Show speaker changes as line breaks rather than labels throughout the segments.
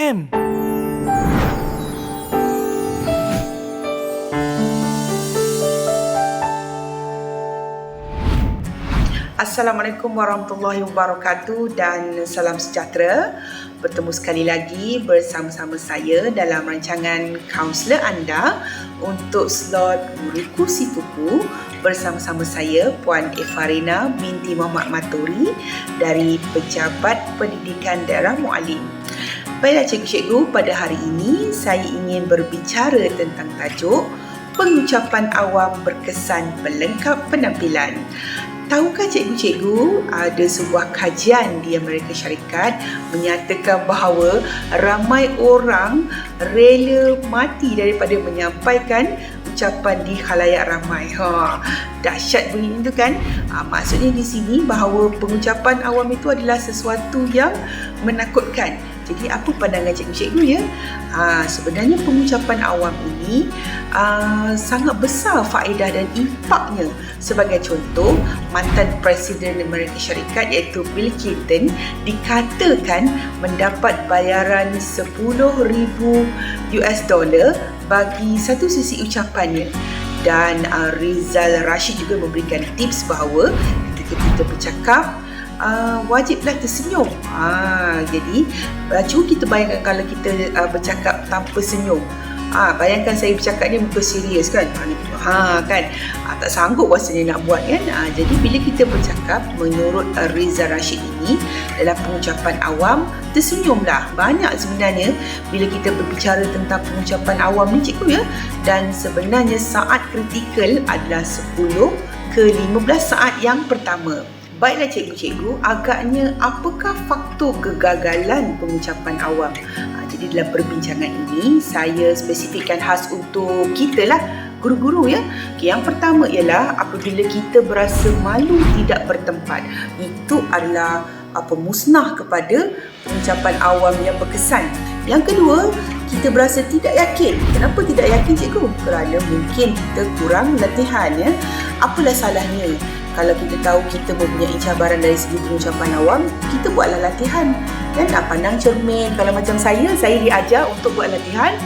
FM.
Assalamualaikum warahmatullahi wabarakatuh dan salam sejahtera. Bertemu sekali lagi bersama-sama saya dalam rancangan kaunselor anda untuk slot Guruku Si Tuku bersama-sama saya Puan Efarina binti Muhammad Maturi dari Pejabat Pendidikan Daerah Mualim. Baiklah cikgu-cikgu, pada hari ini saya ingin berbicara tentang tajuk pengucapan awam berkesan pelengkap penampilan. Tahukah cikgu-cikgu, ada sebuah kajian di Amerika Syarikat menyatakan bahawa ramai orang rela mati daripada menyampaikan ucapan di khalayak ramai. Dahsyat bunyi itu kan? Maksudnya di sini bahawa pengucapan awam itu adalah sesuatu yang menakutkan. Jadi apa pandangan cikgu-cikgu ya? Sebenarnya pengucapan awam ini sangat besar faedah dan impaknya. Sebagai contoh, mantan Presiden Amerika Syarikat iaitu Bill Clinton dikatakan mendapat bayaran $10,000 bagi satu sesi ucapannya. Dan Rizal Rashid juga memberikan tips bahawa ketika kita bercakap, wajiblah tersenyum. Jadi cuba kita bayangkan kalau kita bercakap tanpa senyum. Bayangkan saya bercakap ni muka serius kan. Kan tak sanggup rasanya nak buat kan. Jadi bila kita bercakap menurut Rizal Rashid ini dalam pengucapan awam, tersenyumlah. Banyak sebenarnya bila kita berbicara tentang pengucapan awam ni cikgu ya. Dan sebenarnya saat kritikal adalah 10 ke 15 saat yang pertama. Baiklah cikgu-cikgu, agaknya apakah faktor kegagalan pengucapan awam? Jadi dalam perbincangan ini, saya spesifikkan khas untuk kita lah, guru-guru ya. Yang pertama ialah apabila kita berasa malu tidak bertempat. Itu adalah pemusnah kepada pengucapan awam yang berkesan. Yang kedua, kita berasa tidak yakin. Kenapa tidak yakin cikgu? Kerana mungkin kita kurang latihan ya. Apalah salahnya kalau kita tahu kita mempunyai cabaran dari segi pengucapan awam, kita buatlah latihan. Dan pandang cermin. Kalau macam saya diajar untuk buat latihan.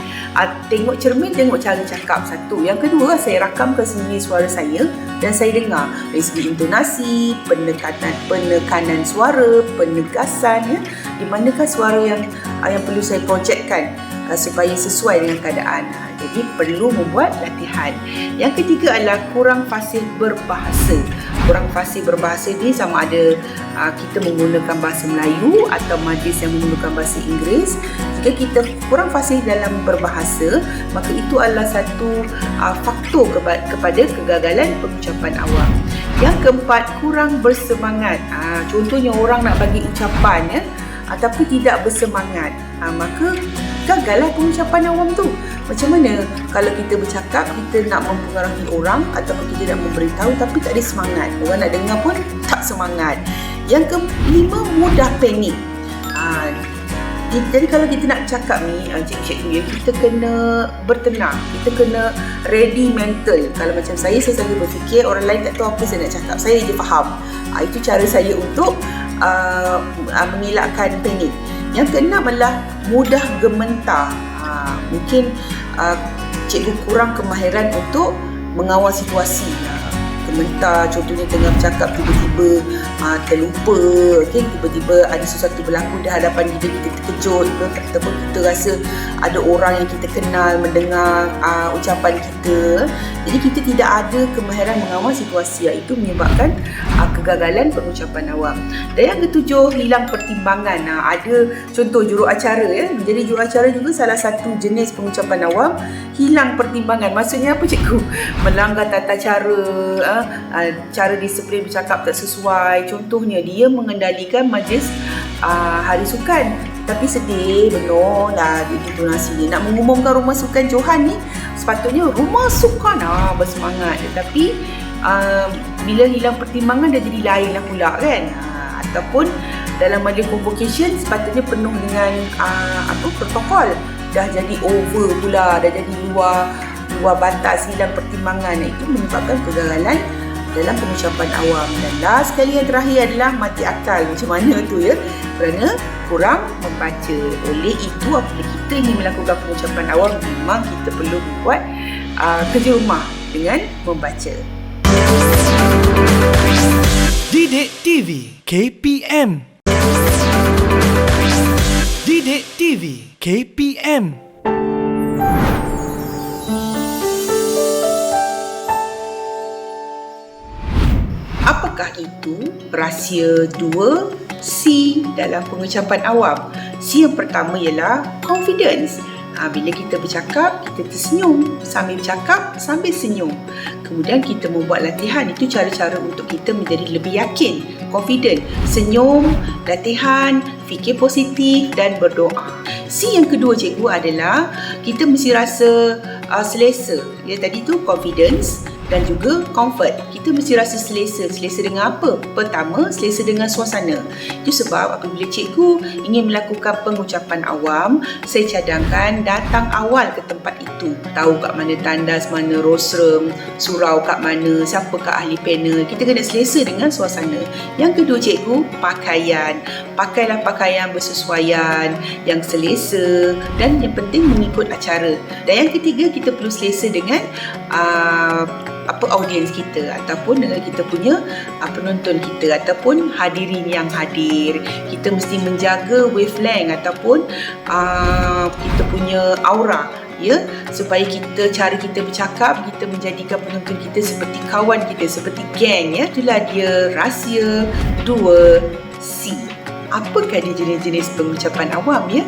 Tengok cermin, tengok cara cakap satu. Yang kedua, saya rakamkan sendiri suara saya dan saya dengar dari segi intonasi, penekanan suara, penegasan ya. Di manakah suara yang perlu saya projekkan supaya sesuai dengan keadaan. Jadi perlu membuat latihan. Yang ketiga adalah kurang fasih berbahasa. Kurang fasih berbahasa ni sama ada kita menggunakan bahasa Melayu atau majlis yang menggunakan bahasa Inggeris. Jika kita kurang fasih dalam berbahasa, maka itu adalah satu faktor kepada kegagalan pengucapan awam. Yang keempat, kurang bersemangat. Contohnya orang nak bagi ucapan ya, tapi tidak bersemangat, maka gagallah pengucapan awam tu. Macam mana kalau kita bercakap, kita nak mempengaruhi orang ataupun kita nak memberitahu tapi tak ada semangat, orang nak dengar pun tak semangat. Yang kelima, mudah panik. Jadi kalau kita nak cakap ni, cikgu ya, kita kena bertenang, kita kena ready mental. Kalau macam saya selalu berfikir orang lain tak tahu apa saya nak cakap, saya je faham. Itu cara saya untuk mengelakkan panik. Yang keenam adalah mudah gementar. Mungkin cikgu kurang kemahiran untuk mengawal situasi. Gementar, contohnya tengah bercakap tiba-tiba terlupa, tiba-tiba ada sesuatu berlaku di hadapan kita terkejut, ataupun kita rasa ada orang yang kita kenal mendengar ucapan kita. Jadi kita tidak ada kemahiran mengawal situasi, itu menyebabkan kegagalan pengucapan awam. Dan yang ketujuh, hilang pertimbangan. Ada contoh juruacara ya. Jadi juruacara juga salah satu jenis pengucapan awam, hilang pertimbangan. Maksudnya apa cikgu? Melanggar tata cara disiplin bercakap tak sesuai. Contohnya dia mengendalikan majlis hari sukan, tapi sedih benar lah intonasi dia. Nak mengumumkan rumah sukan Johan ni, sepatutnya rumah sukan bersemangat. Tetapi bila hilang pertimbangan dia jadi lain lah pula kan. Ataupun dalam majlis convocation sepatutnya penuh dengan protokol, dah jadi over pula, dah jadi luar batas, hilang pertimbangan. Itu menyebabkan kegagalan dalam pengucapan awam. Dan last sekali yang terakhir adalah mati akal. Macam mana tu ya? Kerana kurang membaca. Oleh itu, apabila kita ingin melakukan pengucapan awam, memang kita perlu buat kerja rumah dengan membaca.
Didik TV KPM. Didik TV KPM.
Apakah itu rahsia 2C dalam pengucapan awam? C yang pertama ialah confidence. Bila kita bercakap, kita tersenyum. Sambil bercakap, sambil senyum. Kemudian kita membuat latihan. Itu cara-cara untuk kita menjadi lebih yakin, confident. Senyum, latihan, fikir positif dan berdoa. C yang kedua cikgu adalah kita mesti rasa selesa. Ya, tadi tu confidence dan juga comfort. Kita mesti rasa selesa. Selesa dengan apa? Pertama, selesa dengan suasana. Itu sebab apabila cikgu ingin melakukan pengucapan awam, saya cadangkan datang awal ke tempat itu. Tahu kat mana tandas, mana rosram, surau kat mana, siapa kat ahli panel. Kita kena selesa dengan suasana. Yang kedua cikgu, pakaian. Pakailah pakaian bersesuaian, yang selesa dan yang penting mengikut acara. Dan yang ketiga, kita perlu selesa dengan audiens kita ataupun dengan kita punya penonton kita ataupun hadirin yang hadir. Kita mesti menjaga wavelength ataupun kita punya aura, ya, supaya cara kita bercakap, kita menjadikan penonton kita seperti kawan kita, seperti geng, ya. Itulah dia rahsia 2C. Apakah dia jenis-jenis pengucapan awam, ya?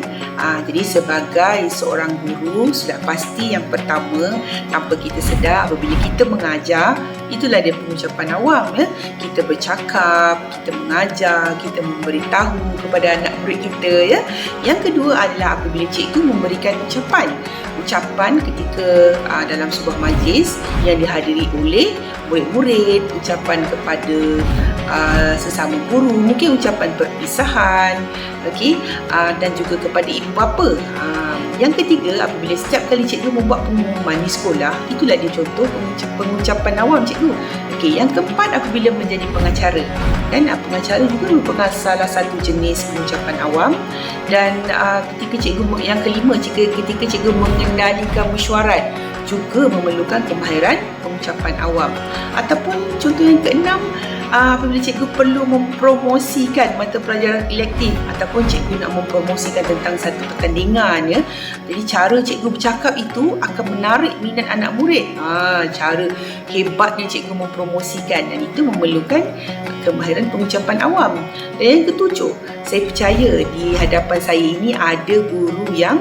Jadi sebagai seorang guru, sudah pasti yang pertama, tanpa kita sedar, apabila kita mengajar, itulah dia pengucapan awam, ya. Kita bercakap, kita mengajar, kita memberitahu kepada anak murid kita, ya. Yang kedua adalah apabila cikgu memberikan ucapan ketika dalam sebuah majlis yang dihadiri oleh murid-murid, ucapan kepada sesama guru, mungkin ucapan perpisahan, okey, dan juga kepada ibu bapa. Yang ketiga, apabila setiap kali cikgu membuat pengumuman di sekolah, itulah dia contoh pengucapan awam cikgu. Okey, yang keempat, apabila menjadi pengacara. Dan pengacara juga merupakan salah satu jenis pengucapan awam. Dan yang kelima, ketika cikgu mengendalikan mesyuarat, juga memerlukan kemahiran pengucapan awam. Ataupun contoh yang keenam, apabila cikgu perlu mempromosikan mata pelajaran elektif ataupun cikgu nak mempromosikan tentang satu pertandingan, ya. Jadi cara cikgu bercakap itu akan menarik minat anak murid. Cara hebatnya cikgu mempromosikan, dan itu memerlukan kemahiran pengucapan awam. Dan yang ketujuh, saya percaya di hadapan saya ini ada guru yang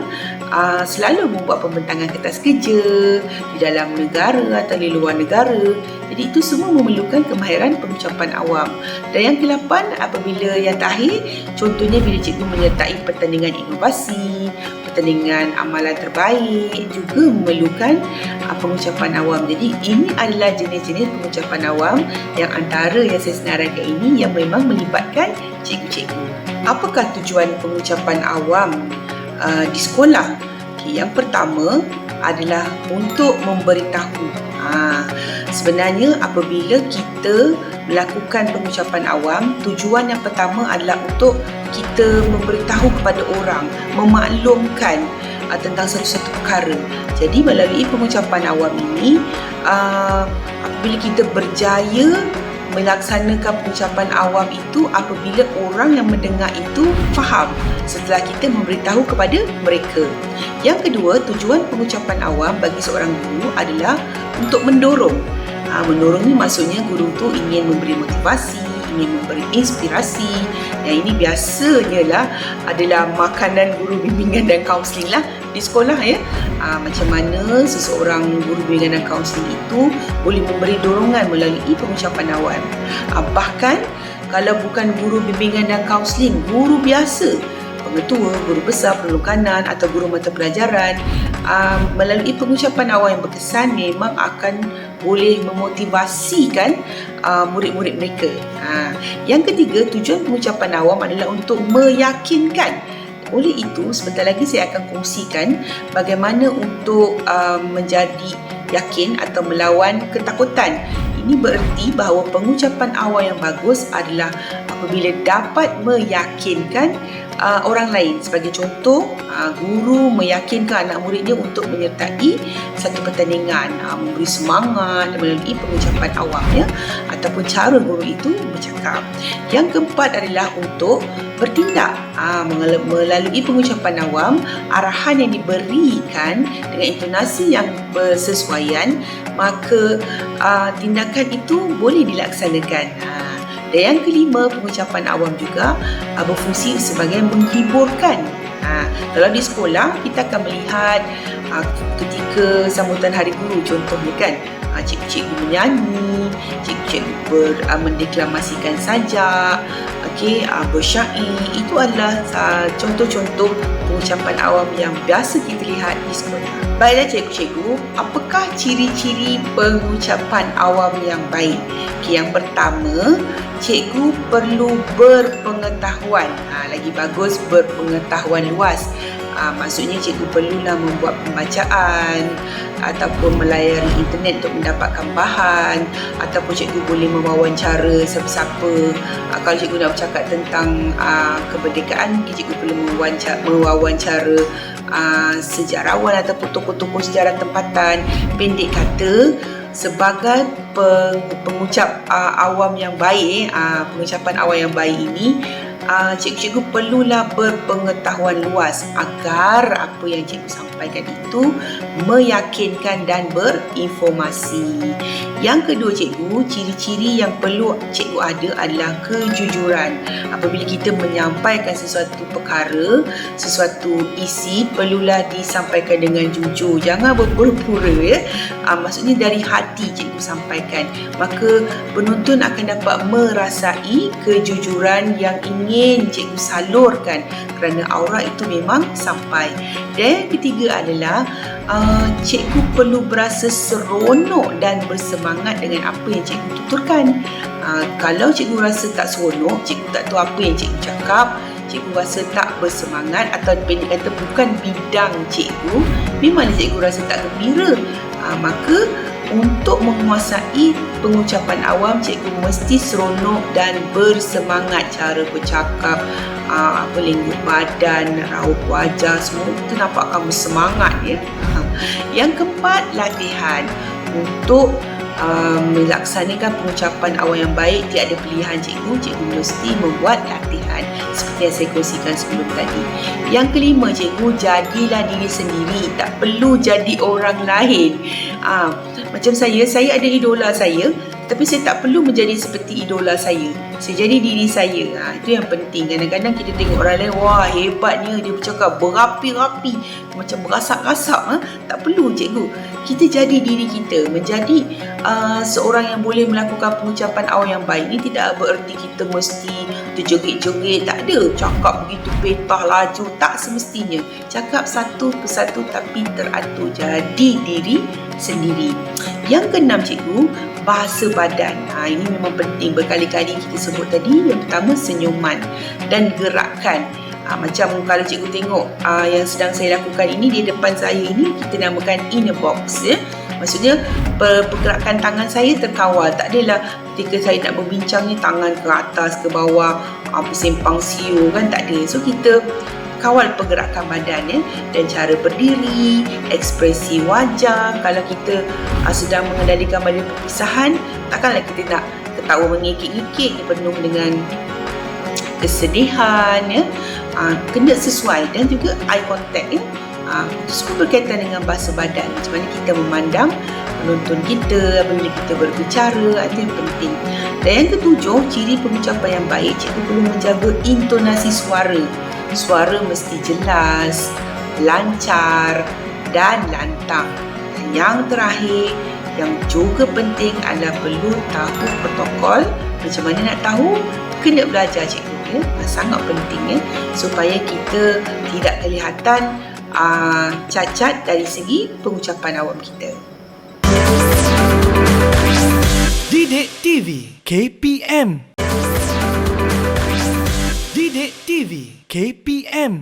selalu membuat pembentangan kertas kerja di dalam negara atau di luar negara. Jadi itu semua memerlukan kemahiran pengucapan awam. Dan yang ke-8, apabila yang terakhir, contohnya bila cikgu menyertai pertandingan inovasi, pertandingan amalan terbaik, juga memerlukan pengucapan awam. Jadi ini adalah jenis-jenis pengucapan awam yang antara yang saya senaraikan ini yang memang melibatkan cikgu-cikgu. Apakah tujuan pengucapan awam di sekolah? Okay, yang pertama adalah untuk memberitahu. Sebenarnya apabila kita melakukan pengucapan awam, tujuan yang pertama adalah untuk kita memberitahu kepada orang, memaklumkan tentang satu-satu perkara. Jadi melalui pengucapan awam ini, apabila kita berjaya melaksanakan pengucapan awam itu, apabila orang yang mendengar itu faham setelah kita memberitahu kepada mereka. Yang kedua, tujuan pengucapan awam bagi seorang guru adalah untuk mendorong. Mendorong ni maksudnya guru tu ingin memberi motivasi, ingin memberi inspirasi. Dan ini biasanya lah adalah makanan guru bimbingan dan kaunseling lah di sekolah, ya. Macam mana seseorang guru bimbingan dan kaunseling itu boleh memberi dorongan melalui pengucapan awam. Bahkan kalau bukan guru bimbingan dan kaunseling, guru biasa, pengetua, guru besar, penolong kanan atau guru mata pelajaran, melalui pengucapan awam yang berkesan memang akan boleh memotivasikan murid-murid mereka. Yang ketiga, tujuan pengucapan awam adalah untuk meyakinkan. Oleh itu, sebentar lagi saya akan kongsikan bagaimana untuk menjadi yakin atau melawan ketakutan. Ini bererti bahawa pengucapan awam yang bagus adalah apabila dapat meyakinkan orang lain. Sebagai contoh, guru meyakinkan anak muridnya untuk menyertai satu pertandingan, memberi semangat melalui pengucapan awamnya ataupun cara guru itu bercakap. Yang keempat adalah untuk bertindak. Melalui pengucapan awam, arahan yang diberikan dengan intonasi yang bersesuaian, maka tindakan itu boleh dilaksanakan. Dan yang kelima, pengucapan awam juga berfungsi sebagai menghiburkan. Kalau di sekolah, kita akan melihat ketika sambutan Hari Guru contohnya kan, cikgu-cikgu menyanyi, cikgu-cikgu mendeklamasikan sajak, bersyair. Itu adalah contoh-contoh pengucapan awam yang biasa kita lihat di sekolah. Baiklah cikgu-cikgu, apakah ciri-ciri pengucapan awam yang baik? Yang pertama, cikgu perlu berpengetahuan. Lagi bagus berpengetahuan luas. Maksudnya cikgu perlulah membuat pembacaan ataupun melayari internet untuk mendapatkan bahan, ataupun cikgu boleh mewawancara siapa-siapa. Kalau cikgu nak bercakap tentang kemerdekaan, cikgu perlu mewawancara sejarawan ataupun tokoh-tokoh sejarah tempatan. Pendek kata, sebagai pengucap awam yang baik, pengucapan awam yang baik ini, cikgu-cikgu perlulah berpengetahuan luas agar apa yang cikgu sampaikan itu meyakinkan dan berinformasi. Yang kedua cikgu, ciri-ciri yang perlu cikgu ada adalah kejujuran. Apabila kita menyampaikan sesuatu perkara, sesuatu isi, perlulah disampaikan dengan jujur. Jangan berpura-pura ya. Maksudnya dari hati cikgu sampaikan. Maka penonton akan dapat merasai kejujuran yang ingin cikgu salurkan kerana aura itu memang sampai. Dan yang ketiga adalah cikgu perlu berasa seronok dan bersemangat dengan apa yang cikgu tuturkan. Kalau cikgu rasa tak seronok, cikgu tak tahu apa yang cikgu cakap, cikgu rasa tak bersemangat atau pendek kata bukan bidang cikgu, memanglah cikgu rasa tak gembira. Maka untuk menguasai pengucapan awam, cikgu mesti seronok dan bersemangat. Cara bercakap, lengkuk badan, raut wajah, semua itu nampakkan bersemangat ya. Yang keempat, latihan. Untuk melaksanakan pengucapan awam yang baik, tiada pilihan cikgu mesti membuat latihan seperti yang saya kongsikan sebelum tadi. Yang kelima cikgu, jadilah diri sendiri, tak perlu jadi orang lain. Macam saya ada idola saya, tapi saya tak perlu menjadi seperti idola saya. Saya jadi diri saya. Itu yang penting. Kadang-kadang kita tengok orang lain, wah hebatnya dia bercakap berapi-rapi, macam berasak-rasak. Tak perlu cikgu. Kita jadi diri kita, menjadi seorang yang boleh melakukan pengucapan awam yang baik. Ini tidak bererti kita mesti terjoget-joget. Tak ada. Cakap begitu petah laju, tak semestinya. Cakap satu persatu tapi teratur. Jadi diri sendiri. Yang keenam cikgu, bahasa badan. Ini memang penting, berkali-kali kita sebut tadi. Yang pertama, senyuman dan gerakan. Macam kalau cikgu tengok yang sedang saya lakukan ini, di depan saya ini kita namakan inner box ya. Maksudnya pergerakan tangan saya terkawal. Tak adalah ketika saya nak berbincang ni tangan ke atas ke bawah, bersempang siur kan, tak ada. So kita kawal pergerakan badan ya, dan cara berdiri, ekspresi wajah. Kalau kita sedang mengendalikan badan perpisahan, takkanlah kita nak ketawa mengikik-ngikik penuh dengan kesedihan ya. Kena sesuai, dan juga eye contact ya. Semua berkaitan dengan bahasa badan, macam mana kita memandang penonton kita apabila kita berbicara. Itu yang penting. Dan yang ketujuh, ciri pengucapan yang baik, cikgu perlu menjaga intonasi suara. Suara mesti jelas, lancar dan lantang. Dan yang terakhir, yang juga penting adalah perlu tahu protokol. Macam mana nak tahu? Kena belajar cikgu ya. Sangat penting ya, supaya kita tidak kelihatan cacat dari segi pengucapan awam kita.
Didik TV KPM. Didik TV KPM.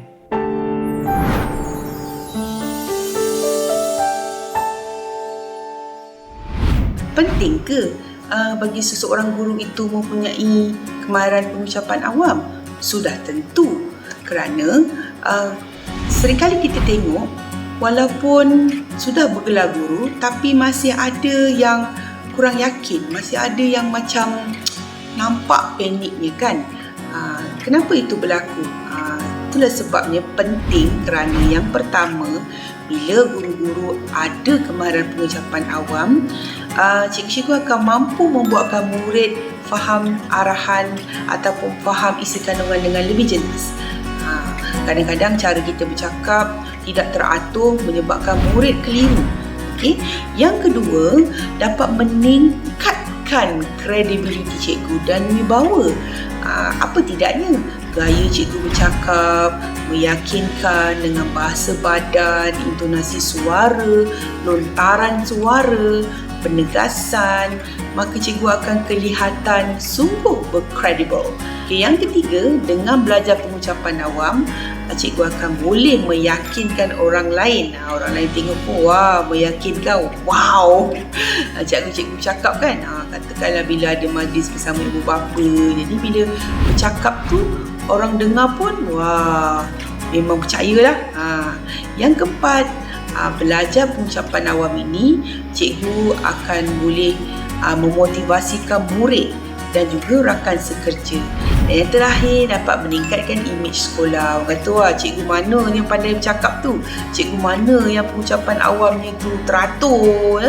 Penting ke bagi seseorang guru itu mempunyai kemahiran pengucapan awam? Sudah tentu. kerana seringkali kita tengok walaupun sudah bergelar guru tapi masih ada yang kurang yakin, masih ada yang macam nampak paniknya kan. Kenapa itu berlaku? Itulah sebabnya penting kerana yang pertama, bila guru-guru ada kemahiran pengucapan awam, cikgu-cikgu akan mampu membuatkan murid faham arahan ataupun faham isi kandungan dengan lebih jelas. Kadang-kadang cara kita bercakap tidak teratur menyebabkan murid keliru. Okay? Yang kedua, dapat meningkatkan kredibiliti cikgu dan wibawa. Apa tidaknya gaya cikgu bercakap meyakinkan dengan bahasa badan, intonasi suara, lontaran suara, penegasan, maka cikgu akan kelihatan sungguh berkredibel. Okay, yang ketiga, dengan belajar pengucapan awam, cikgu akan boleh meyakinkan orang lain. Orang lain tengok, wah, meyakinkan, wow, cikgu bercakap kan. Katakanlah bila ada majlis bersama ibu bapa, jadi bila bercakap tu orang dengar pun, wah, memang percayalah. Yang keempat, belajar pengucapan awam ini, cikgu akan boleh memotivasikan murid dan juga rakan sekerja. Dan yang terakhir, dapat meningkatkan imej sekolah. Orang kata, wah, cikgu mana yang pandai bercakap tu? Cikgu mana yang pengucapan awamnya tu teratur,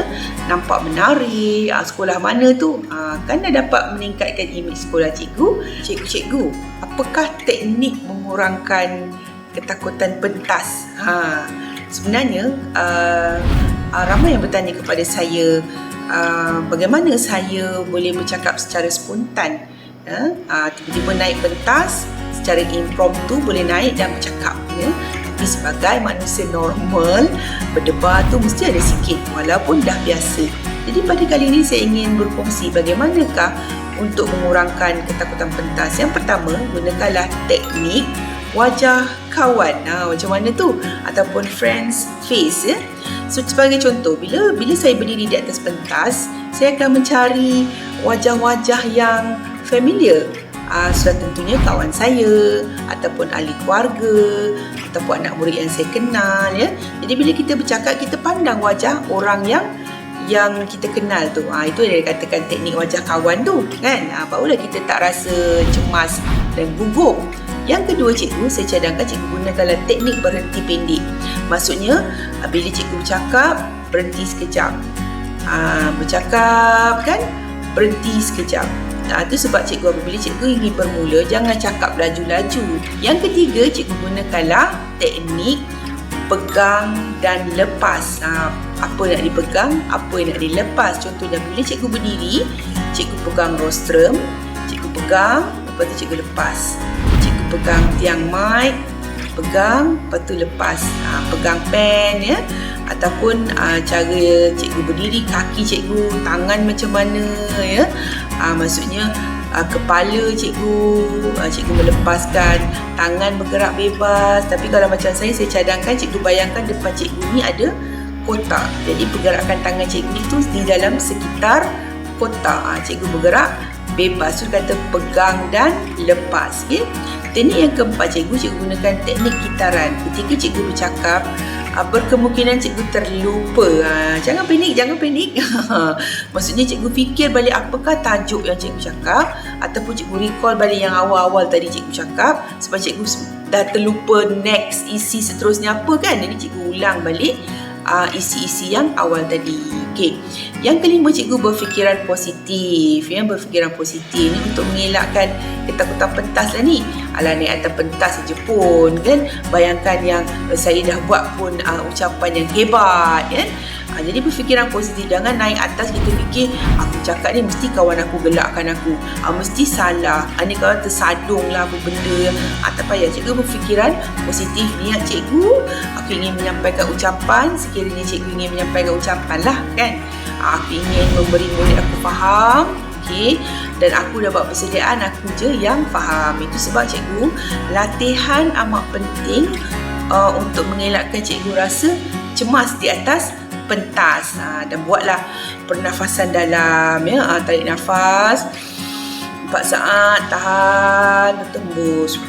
nampak menarik? Sekolah mana tu? Kan dah dapat meningkatkan imej sekolah cikgu. Cikgu, apakah teknik mengurangkan ketakutan pentas? Sebenarnya, ramai yang bertanya kepada saya, bagaimana saya boleh bercakap secara spontan? Tiba-tiba naik pentas, secara impromptu boleh naik dan bercakap. Tapi sebagai manusia normal, berdebar tu mesti ada sikit, walaupun dah biasa. Jadi pada kali ini saya ingin berkongsi bagaimanakah untuk mengurangkan ketakutan pentas. Yang pertama, gunakanlah teknik wajah kawan. Macam mana tu? Ataupun friends face, ya. So, sebagai contoh, bila saya berdiri di atas pentas, saya akan mencari wajah-wajah yang familiar. Sudah tentunya kawan saya, ataupun ahli keluarga, ataupun anak murid yang saya kenal, ya. Jadi bila kita bercakap, kita pandang wajah orang yang kita kenal tu. Itu yang dikatakan teknik wajah kawan tu, kan. Barulah kita tak rasa cemas dan gugup. Yang kedua, cikgu, saya cadangkan cikgu gunakanlah teknik berhenti pendek. Maksudnya, bila cikgu bercakap, berhenti sekejap. Bercakap, kan, berhenti sekejap. Itu sebab cikgu, apabila cikgu ingin bermula, jangan cakap laju-laju. Yang ketiga, cikgu gunakanlah teknik pegang dan lepas. Apa nak dipegang, apa yang nak dilepas. Contohnya, bila cikgu berdiri, cikgu pegang rostrum, cikgu pegang, lepas tu cikgu lepas. Pegang tiang mic, pegang, lepas tu lepas. Pegang pen, ya. Ataupun cara cikgu berdiri, kaki cikgu, tangan macam mana, ya. Maksudnya kepala cikgu melepaskan, tangan bergerak bebas. Tapi kalau macam saya cadangkan cikgu bayangkan depan cikgu ni ada kotak. Jadi pergerakan tangan cikgu itu di dalam sekitar kotak. Cikgu bergerak bebas. So kata pegang dan lepas. Okay? Teknik yang keempat, cikgu gunakan teknik kitaran. Ketika cikgu bercakap, berkemungkinan cikgu terlupa. Jangan panik. Maksudnya cikgu fikir balik apakah tajuk yang cikgu cakap, ataupun cikgu recall balik yang awal-awal tadi cikgu cakap, sebab cikgu dah terlupa next isi seterusnya apa, kan. Jadi cikgu ulang balik isi-isi yang awal tadi. Okay. Yang kelima, cikgu berfikiran positif. Berfikiran positif ni untuk mengelakkan ketakutan pentas lah ni. Alah, naik atas pentas saja pun, kan. Bayangkan yang saya dah buat pun ucapan yang hebat, kan. Jadi berfikiran positif. Jangan naik atas kita fikir, aku cakap ni mesti kawan aku gelakkan aku, mesti salah, ni kawan tersadung lah apa benda. Tak payah. Cikgu berfikiran positif. Niat cikgu, aku ingin menyampaikan ucapan. Sekiranya cikgu ingin menyampaikan ucapan lah, kan. Aku ingin memberi murid aku faham, okay? Dan aku dah buat persediaan, aku je yang faham. Itu sebab cikgu, latihan amat penting untuk mengelakkan cikgu rasa cemas di atas pentas. Dan buatlah pernafasan dalam, ya. Tarik nafas 4 saat, tahan, tembus.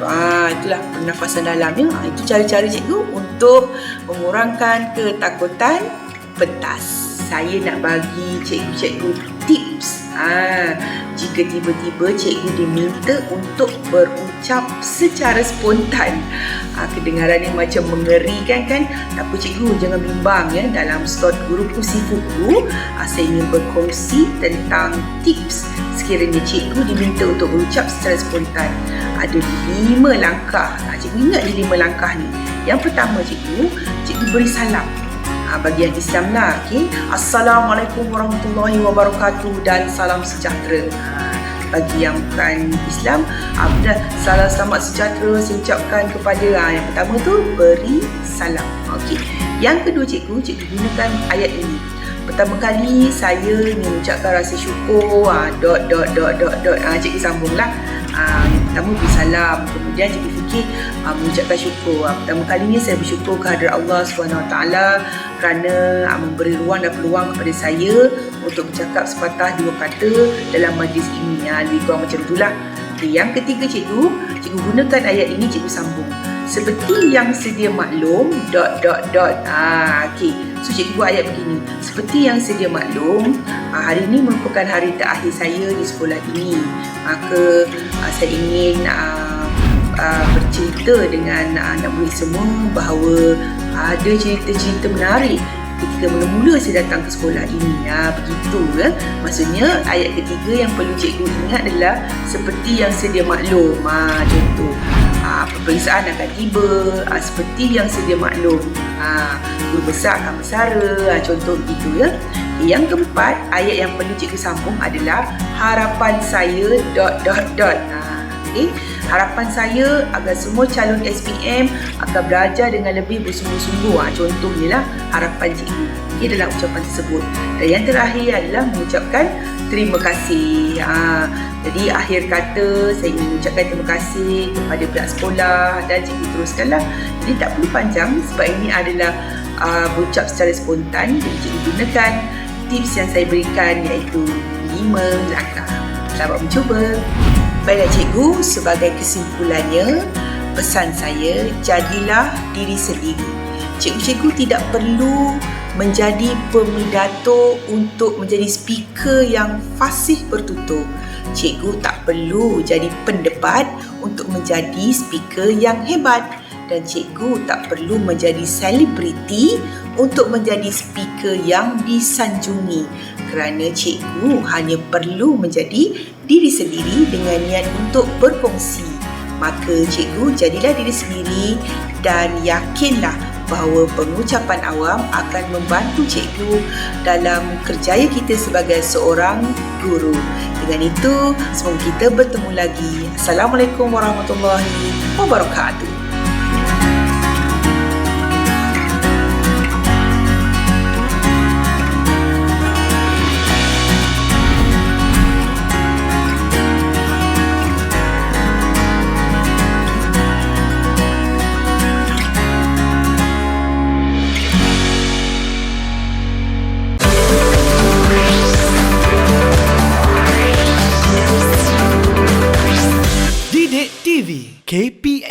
Itulah pernafasan dalam ya. Itu cara-cara cikgu untuk mengurangkan ketakutan pentas. Saya nak bagi cikgu-cikgu tips. Jika tiba-tiba cikgu diminta untuk berucap secara spontan. Kedengaran yang macam mengerikan kan? Tak apa cikgu, jangan bimbang ya. Dalam slot Guru Kongsi Buku, saya ingin berkongsi tentang tips sekiranya cikgu diminta untuk berucap secara spontan. Ada 5 langkah. Cikgu ingat di 5 langkah ni. Yang pertama cikgu beri salam. Bagi yang Islam lah, okay? Assalamualaikum warahmatullahi wabarakatuh dan salam sejahtera. Bagi yang bukan Islam, salam selamat sejahtera saya ucapkan kepada yang pertama tu beri salam. Okey. Yang kedua cikgu gunakan ayat ini. Pertama kali saya mengucapkan rasa syukur cikgu sambunglah. Yang pertama beri salam, kemudian cikgu fikir mengucapkan syukur. Pertama kalinya saya bersyukur kehadrat Allah SWT kerana memberi ruang dan peluang kepada saya untuk bercakap sepatah dua kata dalam majlis ini. Lebih kurang macam itulah. Yang ketiga cikgu gunakan ayat ini, cikgu sambung. Seperti yang sedia maklum okey. So cikgu buat ayat begini. Seperti yang sedia maklum, hari ini merupakan hari terakhir saya di sekolah ini. Maka saya ingin bercerita dengan anak murid semua bahawa ada cerita-cerita menarik ketika mula-mula saya datang ke sekolah ini. Begitu ya. Maksudnya ayat ketiga yang perlu cikgu ingat adalah seperti yang sedia maklum. Contoh peperiksaan akan tiba, seperti yang sedia maklum. Guru besar akan bersara, contoh begitu ya. Yang keempat, ayat yang perlu cikgu sambung adalah harapan saya ... Okay. Harapan saya agar semua calon SPM akan belajar dengan lebih bersungguh-sungguh. Contohnya lah harapan cikgu. Ini adalah ucapan tersebut. Dan yang terakhir adalah mengucapkan terima kasih. Jadi akhir kata saya ingin mengucapkan terima kasih kepada pihak sekolah dan cikgu teruskanlah. Jadi tak perlu panjang sebab ini adalah berucap secara spontan. Jadi cikgu gunakan tips yang saya berikan iaitu 5 langkah. Selamat mencuba. Baiklah cikgu, sebagai kesimpulannya, pesan saya, jadilah diri sendiri. Cikgu-cikgu tidak perlu menjadi pemidato untuk menjadi speaker yang fasih bertutur. Cikgu tak perlu jadi pendebat untuk menjadi speaker yang hebat. Dan cikgu tak perlu menjadi selebriti untuk menjadi speaker yang disanjungi. Kerana cikgu hanya perlu menjadi diri sendiri dengan niat untuk berkongsi. Maka cikgu jadilah diri sendiri dan yakinlah bahawa pengucapan awam akan membantu cikgu dalam kerjaya kita sebagai seorang guru. Dengan itu, semoga kita bertemu lagi. Assalamualaikum warahmatullahi wabarakatuh.
Didik TV KPM